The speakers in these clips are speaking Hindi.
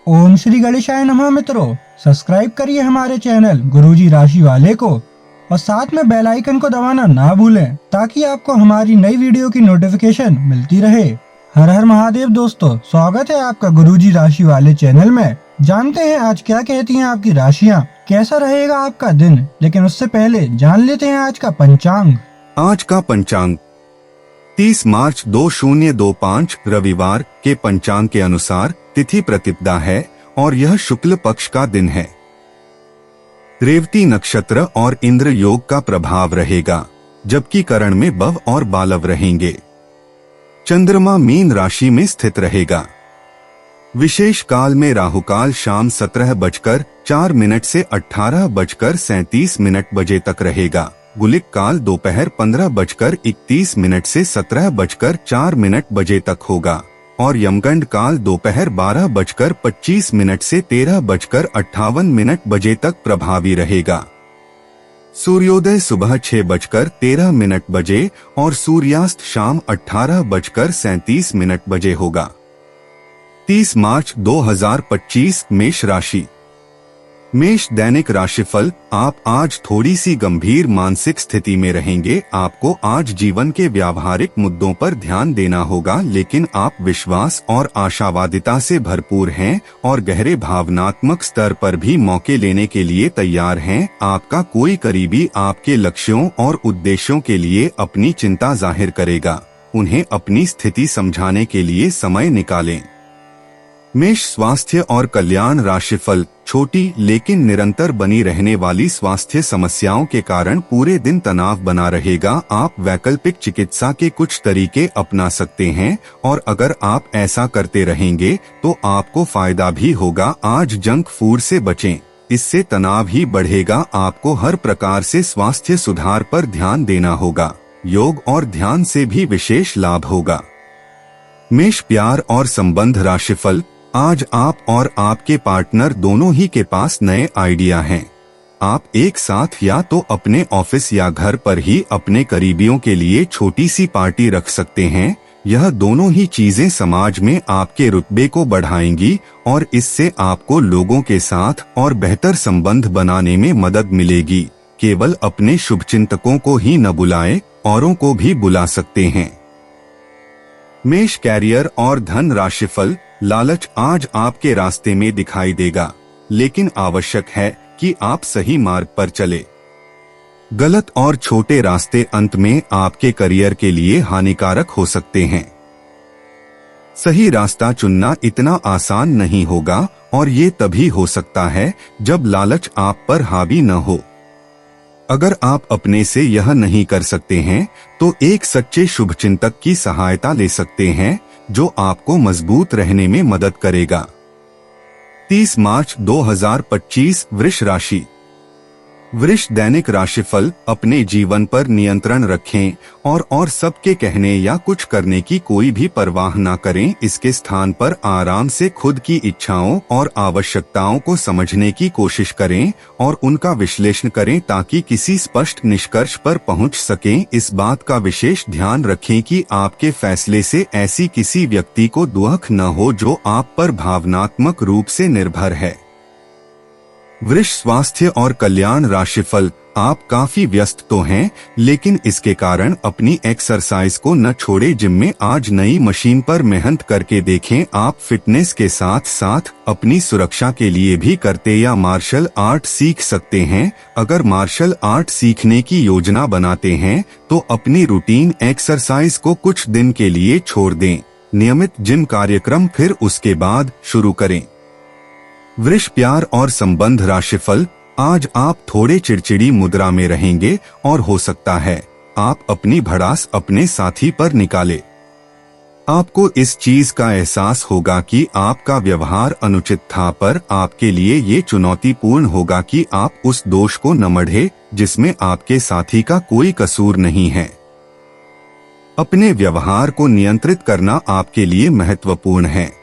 ओम श्री गणेशाय नमः। मित्रों, सब्सक्राइब करिए हमारे चैनल गुरुजी राशि वाले को और साथ में बेल आइकन को दबाना ना भूलें ताकि आपको हमारी नई वीडियो की नोटिफिकेशन मिलती रहे। हर हर महादेव दोस्तों, स्वागत है आपका गुरुजी राशि वाले चैनल में। जानते हैं आज क्या कहती हैं आपकी राशियां, कैसा रहेगा आपका दिन। लेकिन उससे पहले जान लेते हैं आज का पंचांग। आज का पंचांग 30 मार्च 2025 रविवार के पंचांग के अनुसार तिथि प्रतिपदा है और यह शुक्ल पक्ष का दिन है। रेवती नक्षत्र और इंद्र योग का प्रभाव रहेगा, जबकि करण में बव और बालव रहेंगे। चंद्रमा मीन राशि में स्थित रहेगा। विशेष काल में राहुकाल शाम 17:04 से 18:37 बजे तक रहेगा। गुलिक काल दोपहर 15:31 से 17:04 बजे तक होगा और यमगंड काल दोपहर 12:25 से 13:58 बजे तक प्रभावी रहेगा। सूर्योदय सुबह 6:13 बजे और सूर्यास्त शाम 18:37 बजे होगा। 30 मार्च 2025 मेष राशि। मेष दैनिक राशिफल। आप आज थोड़ी सी गंभीर मानसिक स्थिति में रहेंगे। आपको आज जीवन के व्यावहारिक मुद्दों पर ध्यान देना होगा, लेकिन आप विश्वास और आशावादिता से भरपूर हैं और गहरे भावनात्मक स्तर पर भी मौके लेने के लिए तैयार हैं। आपका कोई करीबी आपके लक्ष्यों और उद्देश्यों के लिए अपनी चिंता जाहिर करेगा। उन्हें अपनी स्थिति समझाने के लिए समय निकालें। मेष स्वास्थ्य और कल्याण राशिफल। छोटी लेकिन निरंतर बनी रहने वाली स्वास्थ्य समस्याओं के कारण पूरे दिन तनाव बना रहेगा। आप वैकल्पिक चिकित्सा के कुछ तरीके अपना सकते हैं और अगर आप ऐसा करते रहेंगे तो आपको फायदा भी होगा। आज जंक फूड से बचें, इससे तनाव ही बढ़ेगा। आपको हर प्रकार से स्वास्थ्य सुधार पर ध्यान देना होगा। योग और ध्यान से भी विशेष लाभ होगा। मेष प्यार और संबंध राशिफल। आज आप और आपके पार्टनर दोनों ही के पास नए आइडिया हैं। आप एक साथ या तो अपने ऑफिस या घर पर ही अपने करीबियों के लिए छोटी सी पार्टी रख सकते हैं। यह दोनों ही चीजें समाज में आपके रुतबे को बढ़ाएंगी और इससे आपको लोगों के साथ और बेहतर संबंध बनाने में मदद मिलेगी। केवल अपने शुभचिंतकों को ही न बुलाएं, औरों को भी बुला सकते हैं। मेष कैरियर और धन राशिफल। लालच आज आपके रास्ते में दिखाई देगा, लेकिन आवश्यक है कि आप सही मार्ग पर चले। गलत और छोटे रास्ते अंत में आपके करियर के लिए हानिकारक हो सकते हैं। सही रास्ता चुनना इतना आसान नहीं होगा और ये तभी हो सकता है जब लालच आप पर हावी न हो। अगर आप अपने से यह नहीं कर सकते हैं तो एक सच्चे शुभचिंतक की सहायता ले सकते हैं, जो आपको मजबूत रहने में मदद करेगा। 30 मार्च 2025 वृष राशि। वृष दैनिक राशिफल। अपने जीवन पर नियंत्रण रखें और सबके कहने या कुछ करने की कोई भी परवाह ना करें। इसके स्थान पर आराम से खुद की इच्छाओं और आवश्यकताओं को समझने की कोशिश करें और उनका विश्लेषण करें ताकि किसी स्पष्ट निष्कर्ष पर पहुंच सकें। इस बात का विशेष ध्यान रखें कि आपके फैसले से ऐसी किसी व्यक्ति को दुख न हो जो आप पर भावनात्मक रूप से निर्भर है। वृष स्वास्थ्य और कल्याण राशिफल। आप काफी व्यस्त तो हैं, लेकिन इसके कारण अपनी एक्सरसाइज को न छोड़े। जिम में आज नई मशीन पर मेहनत करके देखें। आप फिटनेस के साथ साथ अपनी सुरक्षा के लिए भी करते या मार्शल आर्ट सीख सकते हैं। अगर मार्शल आर्ट सीखने की योजना बनाते हैं तो अपनी रूटीन एक्सरसाइज को कुछ दिन के लिए छोड़ दें। नियमित जिम कार्यक्रम फिर उसके बाद शुरू करें। वृष प्यार और संबंध राशिफल। आज आप थोड़े चिड़चिड़ी मुद्रा में रहेंगे और हो सकता है आप अपनी भड़ास अपने साथी पर निकाले। आपको इस चीज का एहसास होगा कि आपका व्यवहार अनुचित था, पर आपके लिए ये चुनौतीपूर्ण होगा कि आप उस दोष को न मढ़े जिसमें आपके साथी का कोई कसूर नहीं है। अपने व्यवहार को नियंत्रित करना आपके लिए महत्वपूर्ण है।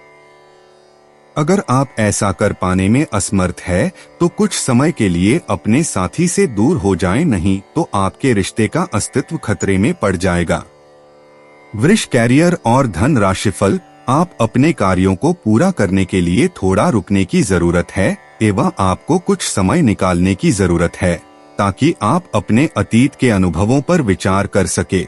अगर आप ऐसा कर पाने में असमर्थ है तो कुछ समय के लिए अपने साथी से दूर हो जाएं, नहीं तो आपके रिश्ते का अस्तित्व खतरे में पड़ जाएगा। वृष कैरियर और धन राशिफल। आप अपने कार्यों को पूरा करने के लिए थोड़ा रुकने की जरूरत है एवं आपको कुछ समय निकालने की जरूरत है ताकि आप अपने अतीत के अनुभवों पर विचार कर सके।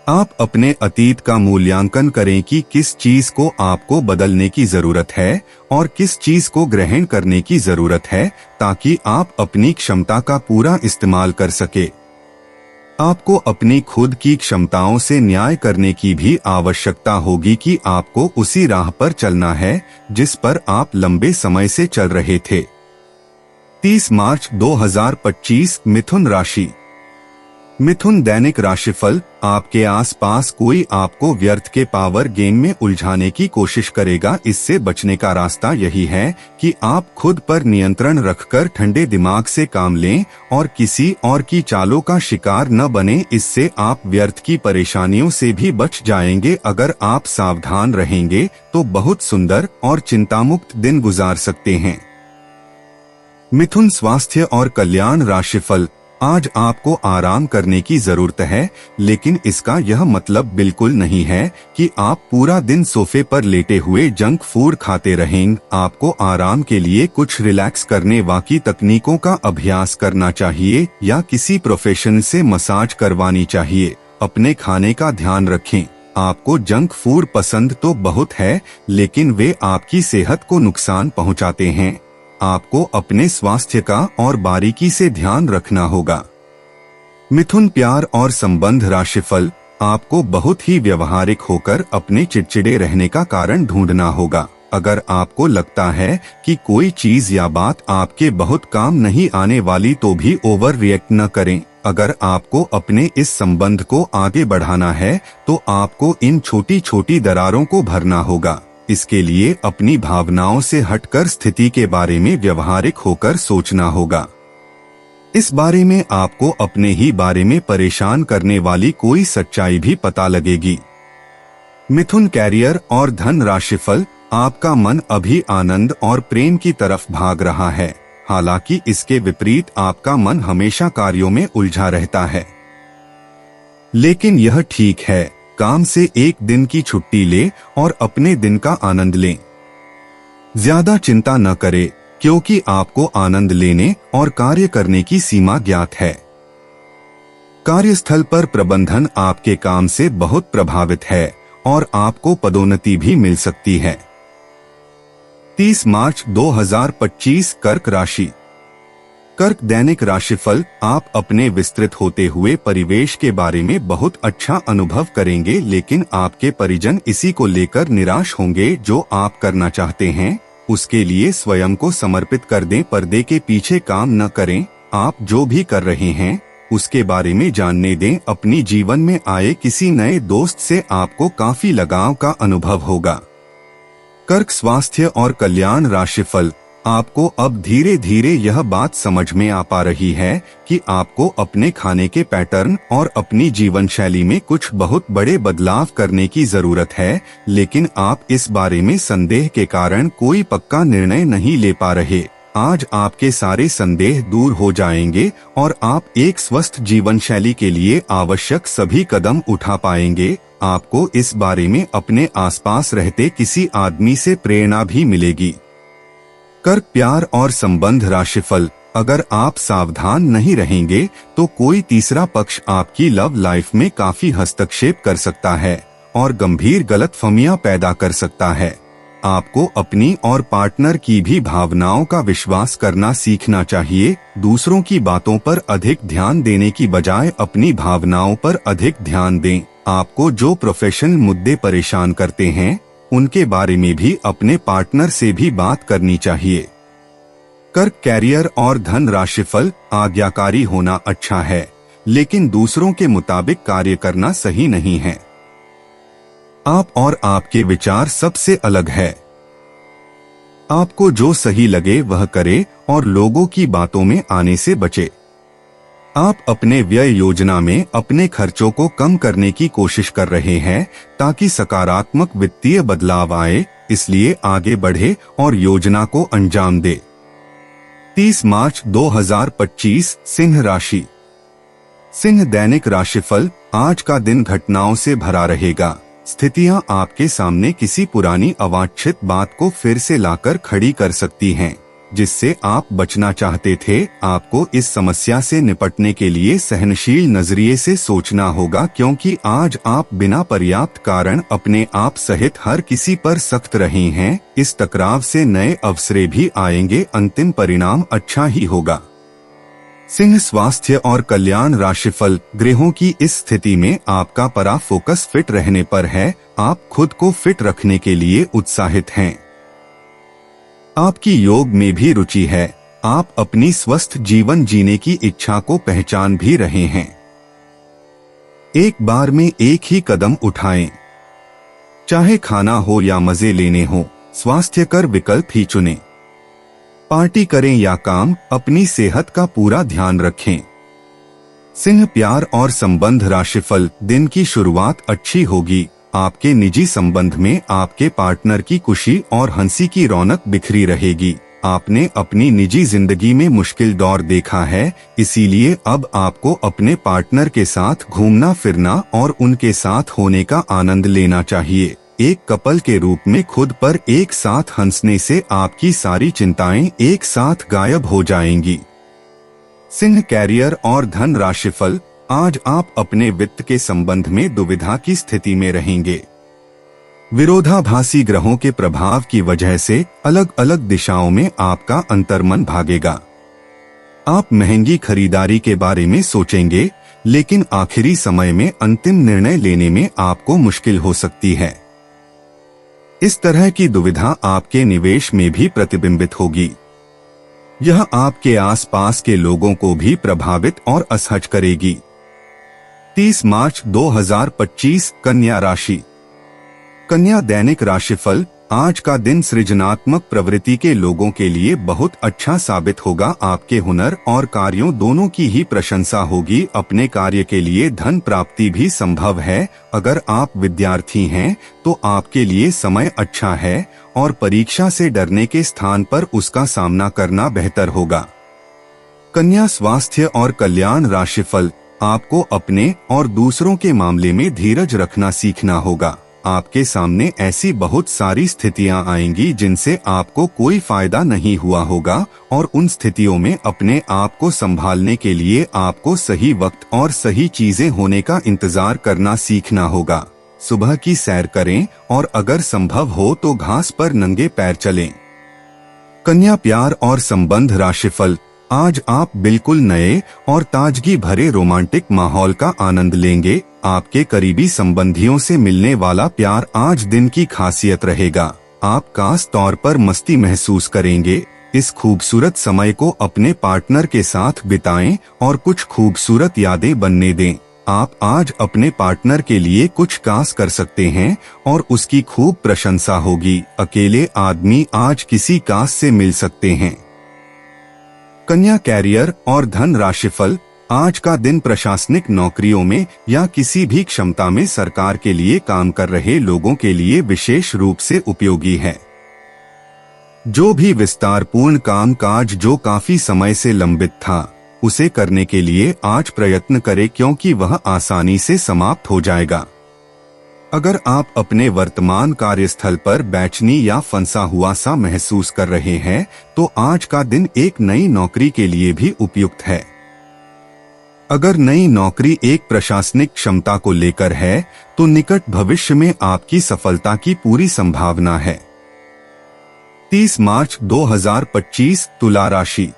आप अपने अतीत का मूल्यांकन करें कि किस चीज को आपको बदलने की जरूरत है और किस चीज को ग्रहण करने की जरूरत है ताकि आप अपनी क्षमता का पूरा इस्तेमाल कर सके। आपको अपनी खुद की क्षमताओं से न्याय करने की भी आवश्यकता होगी कि आपको उसी राह पर चलना है जिस पर आप लंबे समय से चल रहे थे। 30 मार्च 2025 मिथुन राशि। मिथुन दैनिक राशिफल। आपके आसपास कोई आपको व्यर्थ के पावर गेम में उलझाने की कोशिश करेगा। इससे बचने का रास्ता यही है कि आप खुद पर नियंत्रण रखकर ठंडे दिमाग से काम लें और किसी और की चालों का शिकार न बने। इससे आप व्यर्थ की परेशानियों से भी बच जाएंगे। अगर आप सावधान रहेंगे तो बहुत सुंदर और चिंतामुक्त दिन गुजार सकते हैं। मिथुन स्वास्थ्य और कल्याण राशिफल। आज आपको आराम करने की जरूरत है, लेकिन इसका यह मतलब बिल्कुल नहीं है कि आप पूरा दिन सोफे पर लेटे हुए जंक फूड खाते रहेंगे। आपको आराम के लिए कुछ रिलैक्स करने वाली तकनीकों का अभ्यास करना चाहिए या किसी प्रोफेशनल से मसाज करवानी चाहिए। अपने खाने का ध्यान रखें। आपको जंक फूड पसंद तो बहुत है, लेकिन वे आपकी सेहत को नुकसान पहुंचाते हैं। आपको अपने स्वास्थ्य का और बारीकी से ध्यान रखना होगा। मिथुन प्यार और संबंध राशिफल। आपको बहुत ही व्यवहारिक होकर अपने चिड़चिड़े रहने का कारण ढूंढना होगा। अगर आपको लगता है कि कोई चीज या बात आपके बहुत काम नहीं आने वाली तो भी ओवर रिएक्ट न करें। अगर आपको अपने इस संबंध को आगे बढ़ाना है तो आपको इन छोटी छोटी दरारों को भरना होगा। इसके लिए अपनी भावनाओं से हटकर स्थिति के बारे में व्यवहारिक होकर सोचना होगा। इस बारे में आपको अपने ही बारे में परेशान करने वाली कोई सच्चाई भी पता लगेगी। मिथुन कैरियर और धन राशिफल। आपका मन अभी आनंद और प्रेम की तरफ भाग रहा है, हालांकि इसके विपरीत आपका मन हमेशा कार्यों में उलझा रहता है। लेकिन यह ठीक है। काम से एक दिन की छुट्टी ले और अपने दिन का आनंद लें। ज्यादा चिंता न करें, क्योंकि आपको आनंद लेने और कार्य करने की सीमा ज्ञात है। कार्यस्थल पर प्रबंधन आपके काम से बहुत प्रभावित है और आपको पदोन्नति भी मिल सकती है। 30 मार्च 2025 कर्क राशि। कर्क दैनिक राशिफल। आप अपने विस्तृत होते हुए परिवेश के बारे में बहुत अच्छा अनुभव करेंगे, लेकिन आपके परिजन इसी को लेकर निराश होंगे। जो आप करना चाहते हैं उसके लिए स्वयं को समर्पित कर दें। पर्दे के पीछे काम न करें। आप जो भी कर रहे हैं उसके बारे में जानने दें। अपनी जीवन में आए किसी नए दोस्त से आपको काफी लगाव का अनुभव होगा। कर्क स्वास्थ्य और कल्याण राशिफल। आपको अब धीरे धीरे यह बात समझ में आ पा रही है कि आपको अपने खाने के पैटर्न और अपनी जीवन शैली में कुछ बहुत बड़े बदलाव करने की जरूरत है, लेकिन आप इस बारे में संदेह के कारण कोई पक्का निर्णय नहीं ले पा रहे। आज आपके सारे संदेह दूर हो जाएंगे और आप एक स्वस्थ जीवन शैली के लिए आवश्यक सभी कदम उठा पाएंगे। आपको इस बारे में अपने आसपास रहते किसी आदमी से प्रेरणा भी मिलेगी। कर्क प्यार और संबंध राशिफल। अगर आप सावधान नहीं रहेंगे तो कोई तीसरा पक्ष आपकी लव लाइफ में काफी हस्तक्षेप कर सकता है और गंभीर गलतफहमियां पैदा कर सकता है। आपको अपनी और पार्टनर की भी भावनाओं का विश्वास करना सीखना चाहिए। दूसरों की बातों पर अधिक ध्यान देने की बजाय अपनी भावनाओं पर अधिक ध्यान दें। आपको जो प्रोफेशनल मुद्दे परेशान करते हैं उनके बारे में भी अपने पार्टनर से भी बात करनी चाहिए। कर्क कैरियर और धन राशिफल। आज्ञाकारी होना अच्छा है, लेकिन दूसरों के मुताबिक कार्य करना सही नहीं है। आप और आपके विचार सबसे अलग है। आपको जो सही लगे वह करे और लोगों की बातों में आने से बचे। आप अपने व्यय योजना में अपने खर्चों को कम करने की कोशिश कर रहे हैं ताकि सकारात्मक वित्तीय बदलाव आए, इसलिए आगे बढ़े और योजना को अंजाम दे। 30 मार्च 2025 सिंह राशि। सिंह दैनिक राशिफल। आज का दिन घटनाओं से भरा रहेगा। स्थितियां आपके सामने किसी पुरानी अवांछित बात को फिर से लाकर खड़ी कर सकती हैं, जिससे आप बचना चाहते थे। आपको इस समस्या से निपटने के लिए सहनशील नजरिए से सोचना होगा, क्योंकि आज आप बिना पर्याप्त कारण अपने आप सहित हर किसी पर सख्त रहे हैं। इस टकराव से नए अवसरें भी आएंगे, अंतिम परिणाम अच्छा ही होगा। सिंह, स्वास्थ्य और कल्याण राशिफल। ग्रहों की इस स्थिति में आपका परा फोकस फिट रहने पर है। आप खुद को फिट रखने के लिए उत्साहित हैं। आपकी योग में भी रुचि है। आप अपनी स्वस्थ जीवन जीने की इच्छा को पहचान भी रहे हैं। एक बार में एक ही कदम उठाएं। चाहे खाना हो या मजे लेने हो, स्वास्थ्यकर विकल्प ही चुनें। पार्टी करें या काम, अपनी सेहत का पूरा ध्यान रखें। सिंह, प्यार और संबंध राशिफल। दिन की शुरुआत अच्छी होगी। आपके निजी संबंध में आपके पार्टनर की खुशी और हंसी की रौनक बिखरी रहेगी। आपने अपनी निजी जिंदगी में मुश्किल दौर देखा है, इसीलिए अब आपको अपने पार्टनर के साथ घूमना फिरना और उनके साथ होने का आनंद लेना चाहिए। एक कपल के रूप में खुद पर एक साथ हंसने से आपकी सारी चिंताएं एक साथ गायब हो जाएंगी। सिंह, कैरियर और धन राशिफल। आज आप अपने वित्त के संबंध में दुविधा की स्थिति में रहेंगे। विरोधाभासी ग्रहों के प्रभाव की वजह से अलग अलग दिशाओं में आपका अंतर्मन भागेगा। आप महंगी खरीदारी के बारे में सोचेंगे, लेकिन आखिरी समय में अंतिम निर्णय लेने में आपको मुश्किल हो सकती है। इस तरह की दुविधा आपके निवेश में भी प्रतिबिंबित होगी। यह आपके आसपास के लोगों को भी प्रभावित और असहज करेगी। 30 मार्च 2025। कन्या राशि। कन्या, दैनिक राशिफल। आज का दिन सृजनात्मक प्रवृत्ति के लोगों के लिए बहुत अच्छा साबित होगा। आपके हुनर और कार्यों दोनों की ही प्रशंसा होगी। अपने कार्य के लिए धन प्राप्ति भी संभव है। अगर आप विद्यार्थी हैं तो आपके लिए समय अच्छा है और परीक्षा से डरने के स्थान पर उसका सामना करना बेहतर होगा। कन्या, स्वास्थ्य और कल्याण राशिफल। आपको अपने और दूसरों के मामले में धीरज रखना सीखना होगा। आपके सामने ऐसी बहुत सारी स्थितियां आएंगी जिनसे आपको कोई फायदा नहीं हुआ होगा, और उन स्थितियों में अपने आप को संभालने के लिए आपको सही वक्त और सही चीजें होने का इंतजार करना सीखना होगा। सुबह की सैर करें और अगर संभव हो तो घास पर नंगे पैर चलें। कन्या, प्यार और संबंध राशिफल। आज आप बिल्कुल नए और ताजगी भरे रोमांटिक माहौल का आनंद लेंगे। आपके करीबी संबंधियों से मिलने वाला प्यार आज दिन की खासियत रहेगा। आप खास तौर पर मस्ती महसूस करेंगे। इस खूबसूरत समय को अपने पार्टनर के साथ बिताएं और कुछ खूबसूरत यादें बनने दें। आप आज अपने पार्टनर के लिए कुछ खास कर सकते हैं और उसकी खूब प्रशंसा होगी। अकेले आदमी आज किसी खास से मिल सकते हैं। कन्या, कैरियर और धन राशिफल। आज का दिन प्रशासनिक नौकरियों में या किसी भी क्षमता में सरकार के लिए काम कर रहे लोगों के लिए विशेष रूप से उपयोगी है। जो भी विस्तारपूर्ण काम काज जो काफी समय से लंबित था, उसे करने के लिए आज प्रयत्न करें, क्योंकि वह आसानी से समाप्त हो जाएगा। अगर आप अपने वर्तमान कार्यस्थल पर बेचैनी या फंसा हुआ सा महसूस कर रहे हैं, तो आज का दिन एक नई नौकरी के लिए भी उपयुक्त है। अगर नई नौकरी एक प्रशासनिक क्षमता को लेकर है, तो निकट भविष्य में आपकी सफलता की पूरी संभावना है। 30 मार्च 2025। तुला राशि।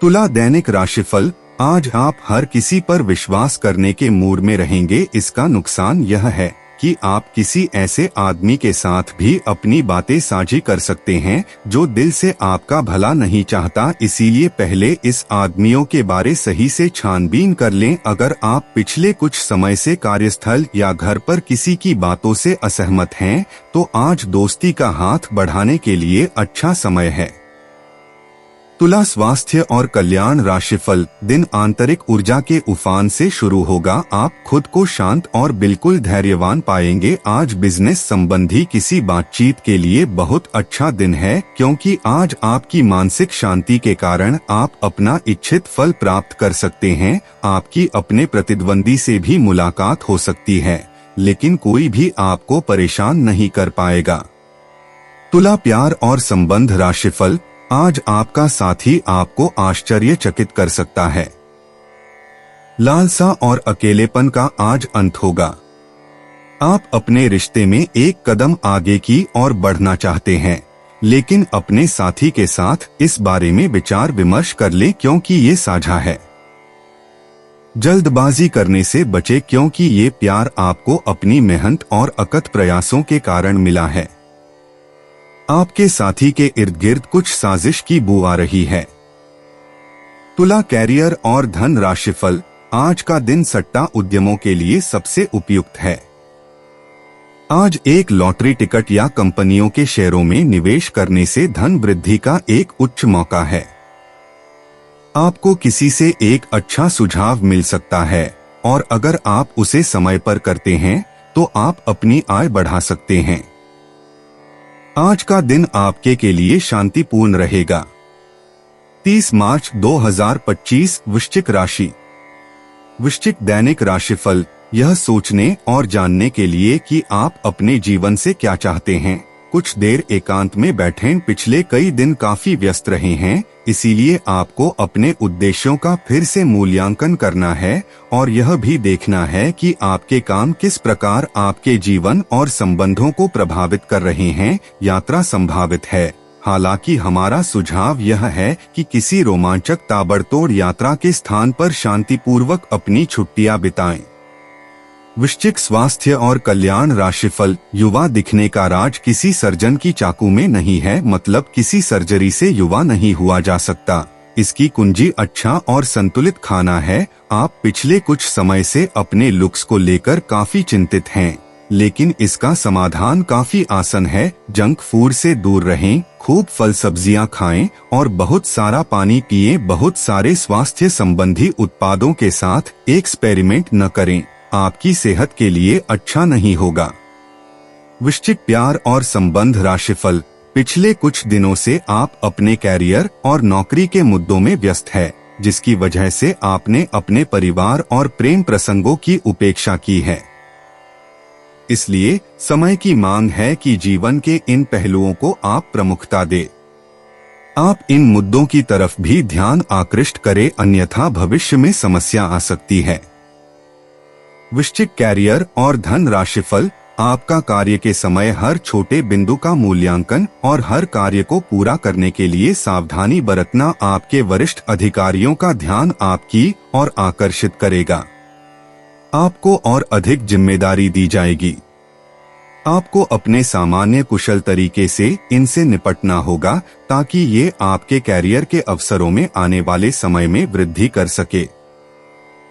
तुला, दैनिक राशिफल। आज आप हर किसी पर विश्वास करने के मूड में रहेंगे। इसका नुकसान यह है कि आप किसी ऐसे आदमी के साथ भी अपनी बातें साझी कर सकते हैं जो दिल से आपका भला नहीं चाहता, इसीलिए पहले इस आदमियों के बारे सही से छानबीन कर लें। अगर आप पिछले कुछ समय से कार्यस्थल या घर पर किसी की बातों से असहमत हैं, तो आज दोस्ती का हाथ बढ़ाने के लिए अच्छा समय है। तुला, स्वास्थ्य और कल्याण राशिफल। दिन आंतरिक ऊर्जा के उफान से शुरू होगा। आप खुद को शांत और बिल्कुल धैर्यवान पाएंगे। आज बिजनेस संबंधी किसी बातचीत के लिए बहुत अच्छा दिन है, क्योंकि आज आपकी मानसिक शांति के कारण आप अपना इच्छित फल प्राप्त कर सकते हैं। आपकी अपने प्रतिद्वंदी से भी मुलाकात हो सकती है, लेकिन कोई भी आपको परेशान नहीं कर पाएगा। तुला प्यार और संबंध राशिफल। आज आपका साथी आपको आश्चर्यचकित कर सकता है। लालसा और अकेलेपन का आज अंत होगा। आप अपने रिश्ते में एक कदम आगे की ओर बढ़ना चाहते हैं, लेकिन अपने साथी के साथ इस बारे में विचार विमर्श कर लें क्योंकि ये साझा है। जल्दबाजी करने से बचे क्योंकि ये प्यार आपको अपनी मेहनत और अकथ प्रयासों के कारण मिला है। आपके साथी के इर्द गिर्द कुछ साजिश की बू आ रही है। तुला कैरियर और धन राशिफल। आज का दिन सट्टा उद्यमों के लिए सबसे उपयुक्त है। आज एक लॉटरी टिकट या कंपनियों के शेयरों में निवेश करने से धन वृद्धि का एक उच्च मौका है। आपको किसी से एक अच्छा सुझाव मिल सकता है और अगर आप उसे समय पर करते हैं तो आप अपनी आय बढ़ा सकते हैं। आज का दिन आपके के लिए शांतिपूर्ण रहेगा। 30 मार्च 2025 वृश्चिक राशि। वृश्चिक दैनिक राशिफल। यह सोचने और जानने के लिए कि आप अपने जीवन से क्या चाहते हैं, कुछ देर एकांत में बैठें। पिछले कई दिन काफी व्यस्त रहे हैं, इसीलिए आपको अपने उद्देश्यों का फिर से मूल्यांकन करना है और यह भी देखना है कि आपके काम किस प्रकार आपके जीवन और संबंधों को प्रभावित कर रहे हैं। यात्रा संभावित है, हालांकि हमारा सुझाव यह है कि किसी रोमांचक ताबड़तोड़ यात्रा के स्थान पर शांतिपूर्वक अपनी छुट्टियां बिताएं। वृश्चिक स्वास्थ्य और कल्याण राशिफल। युवा दिखने का राज किसी सर्जन की चाकू में नहीं है, मतलब किसी सर्जरी से युवा नहीं हुआ जा सकता। इसकी कुंजी अच्छा और संतुलित खाना है। आप पिछले कुछ समय से अपने लुक्स को लेकर काफी चिंतित हैं, लेकिन इसका समाधान काफी आसान है। जंक फूड से दूर रहें, खूब फल सब्जियां खाएं और बहुत सारा पानी पिएं। बहुत सारे स्वास्थ्य संबंधी उत्पादों के साथ एक्सपेरिमेंट न करें, आपकी सेहत के लिए अच्छा नहीं होगा। वृश्चिक प्यार और संबंध राशिफल। पिछले कुछ दिनों से आप अपने कैरियर और नौकरी के मुद्दों में व्यस्त है, जिसकी वजह से आपने अपने परिवार और प्रेम प्रसंगों की उपेक्षा की है। इसलिए समय की मांग है कि जीवन के इन पहलुओं को आप प्रमुखता दें। आप इन मुद्दों की तरफ भी ध्यान आकृष्ट करें, अन्यथा भविष्य में समस्या आ सकती है। वृश्चिक कैरियर और धन राशिफल। आपका कार्य के समय हर छोटे बिंदु का मूल्यांकन और हर कार्य को पूरा करने के लिए सावधानी बरतना आपके वरिष्ठ अधिकारियों का ध्यान आपकी ओर आकर्षित करेगा। आपको और अधिक जिम्मेदारी दी जाएगी। आपको अपने सामान्य कुशल तरीके से इनसे निपटना होगा ताकि ये आपके कैरियर के अवसरों में आने वाले समय में वृद्धि कर सके।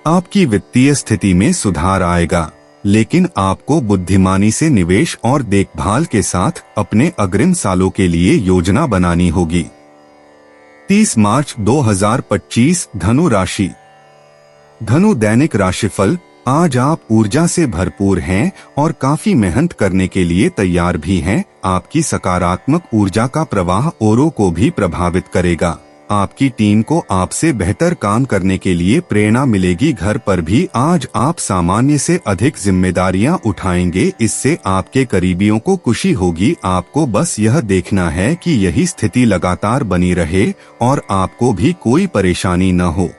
आपकी वित्तीय स्थिति में सुधार आएगा, लेकिन आपको बुद्धिमानी से निवेश और देखभाल के साथ अपने अग्रिम सालों के लिए योजना बनानी होगी। 30 मार्च 2025 धनु राशि। धनु दैनिक राशिफल। आज आप ऊर्जा से भरपूर हैं और काफी मेहनत करने के लिए तैयार भी हैं। आपकी सकारात्मक ऊर्जा का प्रवाह औरों को भी प्रभावित करेगा। आपकी टीम को आपसे बेहतर काम करने के लिए प्रेरणा मिलेगी। घर पर भी आज आप सामान्य से अधिक जिम्मेदारियां उठाएंगे, इससे आपके करीबियों को खुशी होगी। आपको बस यह देखना है कि यही स्थिति लगातार बनी रहे और आपको भी कोई परेशानी न हो।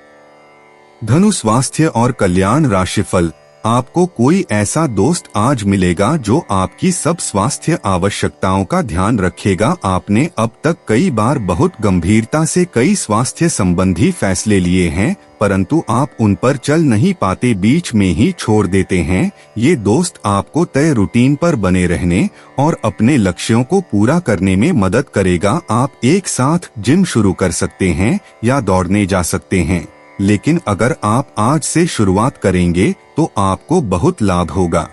धनु स्वास्थ्य और कल्याण राशिफल। आपको कोई ऐसा दोस्त आज मिलेगा जो आपकी सब स्वास्थ्य आवश्यकताओं का ध्यान रखेगा। आपने अब तक कई बार बहुत गंभीरता से कई स्वास्थ्य संबंधी फैसले लिए हैं, परंतु आप उन पर चल नहीं पाते, बीच में ही छोड़ देते हैं। ये दोस्त आपको तय रूटीन पर बने रहने और अपने लक्ष्यों को पूरा करने में मदद करेगा। आप एक साथ जिम शुरू कर सकते हैं या दौड़ने जा सकते हैं, लेकिन अगर आप आज से शुरुआत करेंगे तो आपको बहुत लाभ होगा।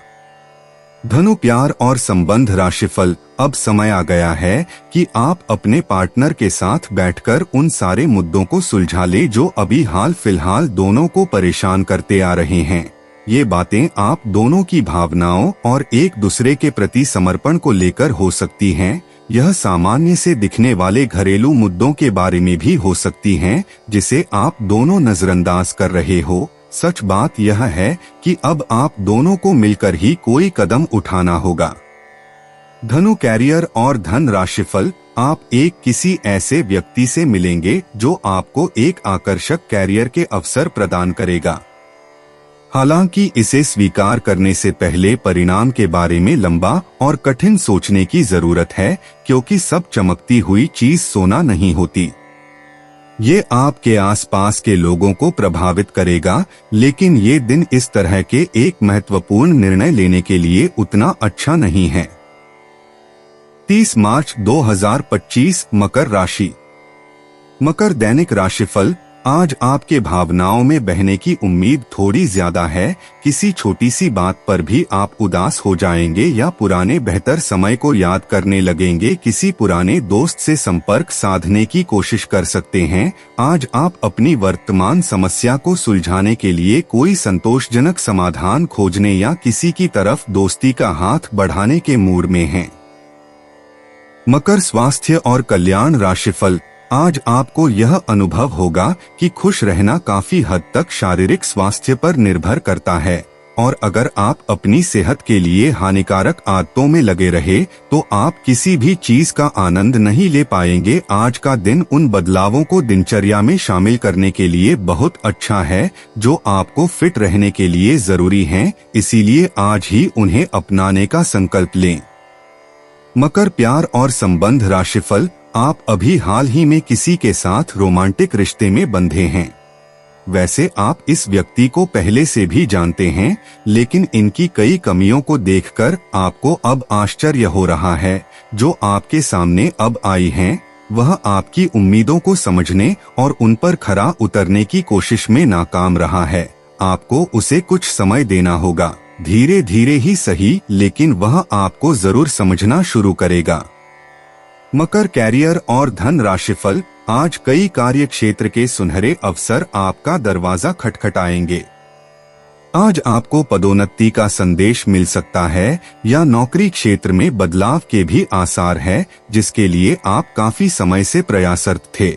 धनु प्यार और संबंध राशिफल। अब समय आ गया है कि आप अपने पार्टनर के साथ बैठकर उन सारे मुद्दों को सुलझा ले जो अभी हाल फिलहाल दोनों को परेशान करते आ रहे हैं। ये बातें आप दोनों की भावनाओं और एक दूसरे के प्रति समर्पण को लेकर हो सकती हैं। यह सामान्य से दिखने वाले घरेलू मुद्दों के बारे में भी हो सकती हैं, जिसे आप दोनों नजरअंदाज कर रहे हो। सच बात यह है कि अब आप दोनों को मिलकर ही कोई कदम उठाना होगा। धनु कैरियर और धन राशिफल, आप एक किसी ऐसे व्यक्ति से मिलेंगे जो आपको एक आकर्षक कैरियर के अवसर प्रदान करेगा। हालांकि इसे स्वीकार करने से पहले परिणाम के बारे में लंबा और कठिन सोचने की जरूरत है, क्योंकि सब चमकती हुई चीज सोना नहीं होती। ये आपके आसपास के लोगों को प्रभावित करेगा, लेकिन ये दिन इस तरह के एक महत्वपूर्ण निर्णय लेने के लिए उतना अच्छा नहीं है। 30 मार्च 2025 मकर राशि। मकर दैनिक राशिफल, आज आपके भावनाओं में बहने की उम्मीद थोड़ी ज्यादा है। किसी छोटी सी बात पर भी आप उदास हो जाएंगे या पुराने बेहतर समय को याद करने लगेंगे। किसी पुराने दोस्त से संपर्क साधने की कोशिश कर सकते हैं। आज आप अपनी वर्तमान समस्या को सुलझाने के लिए कोई संतोषजनक समाधान खोजने या किसी की तरफ दोस्ती का हाथ बढ़ाने के मूड में हैं। मकर स्वास्थ्य और कल्याण राशिफल, आज आपको यह अनुभव होगा कि खुश रहना काफी हद तक शारीरिक स्वास्थ्य पर निर्भर करता है, और अगर आप अपनी सेहत के लिए हानिकारक आदतों में लगे रहे तो आप किसी भी चीज का आनंद नहीं ले पाएंगे। आज का दिन उन बदलावों को दिनचर्या में शामिल करने के लिए बहुत अच्छा है जो आपको फिट रहने के लिए जरूरी हैं, इसीलिए आज ही उन्हें अपनाने का संकल्प लें। मकर प्यार और संबंध राशिफल, आप अभी हाल ही में किसी के साथ रोमांटिक रिश्ते में बंधे हैं। वैसे आप इस व्यक्ति को पहले से भी जानते हैं, लेकिन इनकी कई कमियों को देखकर आपको अब आश्चर्य हो रहा है। जो आपके सामने अब आई हैं, वह आपकी उम्मीदों को समझने और उन पर खरा उतरने की कोशिश में नाकाम रहा है। आपको उसे कुछ समय देना होगा, धीरे धीरे ही सही, लेकिन वह आपको जरूर समझना शुरू करेगा। मकर कैरियर और धन राशिफल, आज कई कार्य क्षेत्र के सुनहरे अवसर आपका दरवाजा खटखटाएंगे। आज आपको पदोन्नति का संदेश मिल सकता है या नौकरी क्षेत्र में बदलाव के भी आसार है, जिसके लिए आप काफी समय से प्रयासरत थे।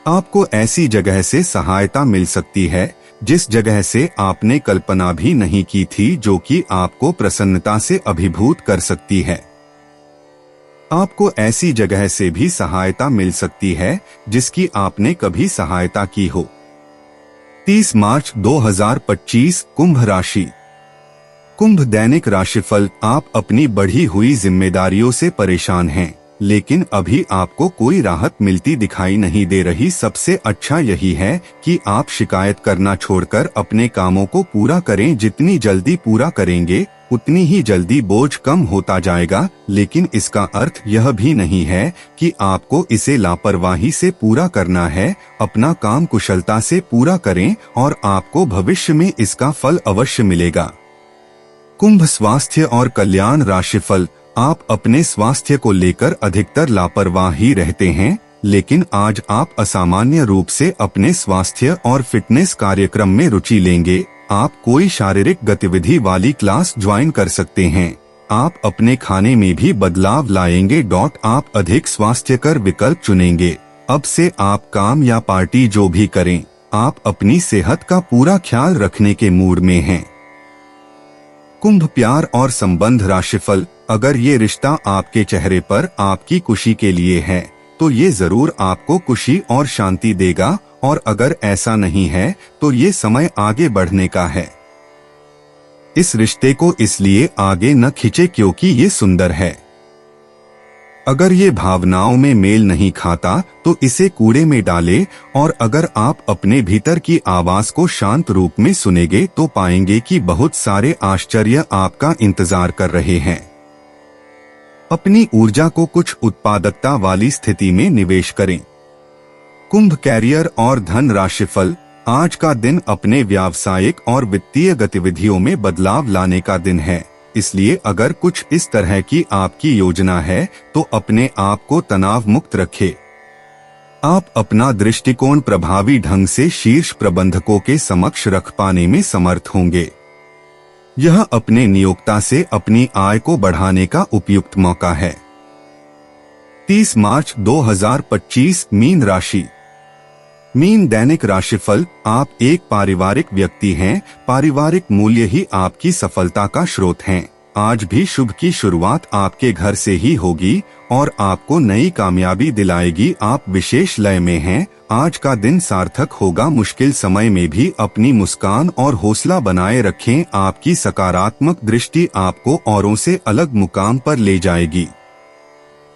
आपको ऐसी जगह से सहायता मिल सकती है जिस जगह से आपने कल्पना भी नहीं की थी, जो कि आपको प्रसन्नता से अभिभूत कर सकती है। आपको ऐसी जगह से भी सहायता मिल सकती है जिसकी आपने कभी सहायता की हो। 30 मार्च 2025 कुंभ राशि। कुंभ दैनिक राशिफल, आप अपनी बढ़ी हुई जिम्मेदारियों से परेशान हैं, लेकिन अभी आपको कोई राहत मिलती दिखाई नहीं दे रही। सबसे अच्छा यही है कि आप शिकायत करना छोड़कर अपने कामों को पूरा करें। जितनी जल्दी पूरा करेंगे उतनी ही जल्दी बोझ कम होता जाएगा, लेकिन इसका अर्थ यह भी नहीं है कि आपको इसे लापरवाही से पूरा करना है। अपना काम कुशलता से पूरा करें और आपको भविष्य में इसका फल अवश्य मिलेगा। कुंभ स्वास्थ्य और कल्याण राशिफल, आप अपने स्वास्थ्य को लेकर अधिकतर लापरवाह ही रहते हैं, लेकिन आज आप असामान्य रूप से अपने स्वास्थ्य और फिटनेस कार्यक्रम में रुचि लेंगे। आप कोई शारीरिक गतिविधि वाली क्लास ज्वाइन कर सकते हैं। आप अपने खाने में भी बदलाव लाएंगे। आप अधिक स्वास्थ्यकर विकल्प चुनेंगे। अब से आप काम या पार्टी जो भी करें, आप अपनी सेहत का पूरा ख्याल रखने के मूड में हैं। कुंभ प्यार और संबंध राशिफल, अगर ये रिश्ता आपके चेहरे पर आपकी खुशी के लिए है तो ये जरूर आपको खुशी और शांति देगा, और अगर ऐसा नहीं है तो ये समय आगे बढ़ने का है। इस रिश्ते को इसलिए आगे न खींचे क्योंकि ये सुंदर है। अगर ये भावनाओं में मेल नहीं खाता तो इसे कूड़े में डालें, और अगर आप अपने भीतर की आवाज को शांत रूप में सुनेंगे तो पाएंगे कि बहुत सारे आश्चर्य आपका इंतजार कर रहे हैं। अपनी ऊर्जा को कुछ उत्पादकता वाली स्थिति में निवेश करें। कुंभ कैरियर और धन राशिफल, आज का दिन अपने व्यावसायिक और वित्तीय गतिविधियों में बदलाव लाने का दिन है, इसलिए अगर कुछ इस तरह की आपकी योजना है तो अपने आप को तनाव मुक्त रखें। आप अपना दृष्टिकोण प्रभावी ढंग से शीर्ष प्रबंधकों के समक्ष रख पाने में समर्थ होंगे। यह अपने नियोक्ता से अपनी आय को बढ़ाने का उपयुक्त मौका है। 30 मार्च 2025 मीन राशि। मीन दैनिक राशिफल। आप एक पारिवारिक व्यक्ति हैं। पारिवारिक मूल्य ही आपकी सफलता का स्रोत हैं। आज भी शुभ की शुरुआत आपके घर से ही होगी और आपको नई कामयाबी दिलाएगी। आप विशेष लय में हैं। आज का दिन सार्थक होगा। मुश्किल समय में भी अपनी मुस्कान और हौसला बनाए रखें। आपकी सकारात्मक दृष्टि आपको औरों से अलग मुकाम पर ले जाएगी।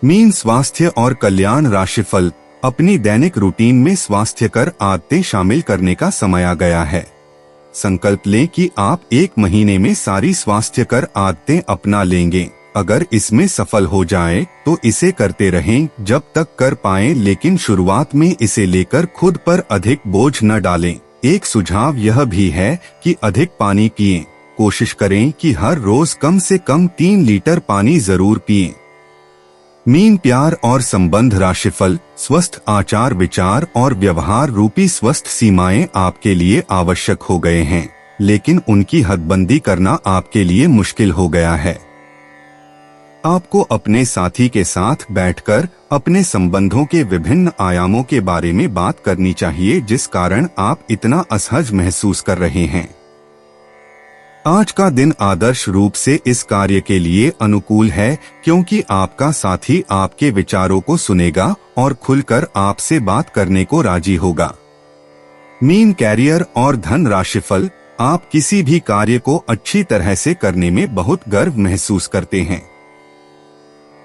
मीन स्वास्थ्य और कल्याण राशिफल। अपनी दैनिक रूटीन में स्वास्थ्यकर आदतें शामिल करने का समय आ गया है। संकल्प लें कि आप एक महीने में सारी स्वास्थ्यकर आदतें अपना लेंगे। अगर इसमें सफल हो जाए तो इसे करते रहें जब तक कर पाएं, लेकिन शुरुआत में इसे लेकर खुद पर अधिक बोझ न डालें। एक सुझाव यह भी है कि अधिक पानी पिएं। कोशिश करें कि हर रोज कम से कम 3 लीटर पानी जरूर पिएं। मीन प्यार और संबंध राशिफल। स्वस्थ आचार विचार और व्यवहार रूपी स्वस्थ सीमाएं आपके लिए आवश्यक हो गए हैं, लेकिन उनकी हदबंदी करना आपके लिए मुश्किल हो गया है। आपको अपने साथी के साथ बैठकर अपने संबंधों के विभिन्न आयामों के बारे में बात करनी चाहिए, जिस कारण आप इतना असहज महसूस कर रहे हैं। आज का दिन आदर्श रूप से इस कार्य के लिए अनुकूल है, क्योंकि आपका साथी आपके विचारों को सुनेगा और खुलकर आपसे बात करने को राजी होगा। मीन कैरियर और धन राशिफल। आप किसी भी कार्य को अच्छी तरह से करने में बहुत गर्व महसूस करते हैं।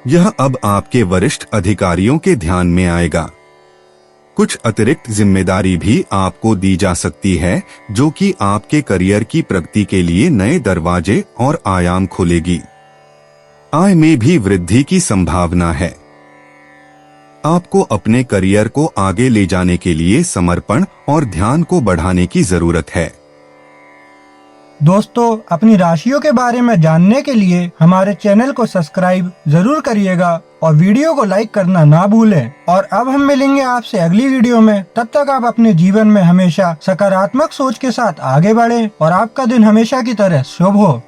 यह अब आपके वरिष्ठ अधिकारियों के ध्यान में आएगा। कुछ अतिरिक्त जिम्मेदारी भी आपको दी जा सकती है, जो कि आपके करियर की प्रगति के लिए नए दरवाजे और आयाम खोलेगी। आय में भी वृद्धि की संभावना है। आपको अपने करियर को आगे ले जाने के लिए समर्पण और ध्यान को बढ़ाने की जरूरत है। दोस्तों, अपनी राशियों के बारे में जानने के लिए हमारे चैनल को सब्सक्राइब जरूर करिएगा और वीडियो को लाइक करना ना भूलें। और अब हम मिलेंगे आपसे अगली वीडियो में। तब तक आप अपने जीवन में हमेशा सकारात्मक सोच के साथ आगे बढ़ें और आपका दिन हमेशा की तरह शुभ हो।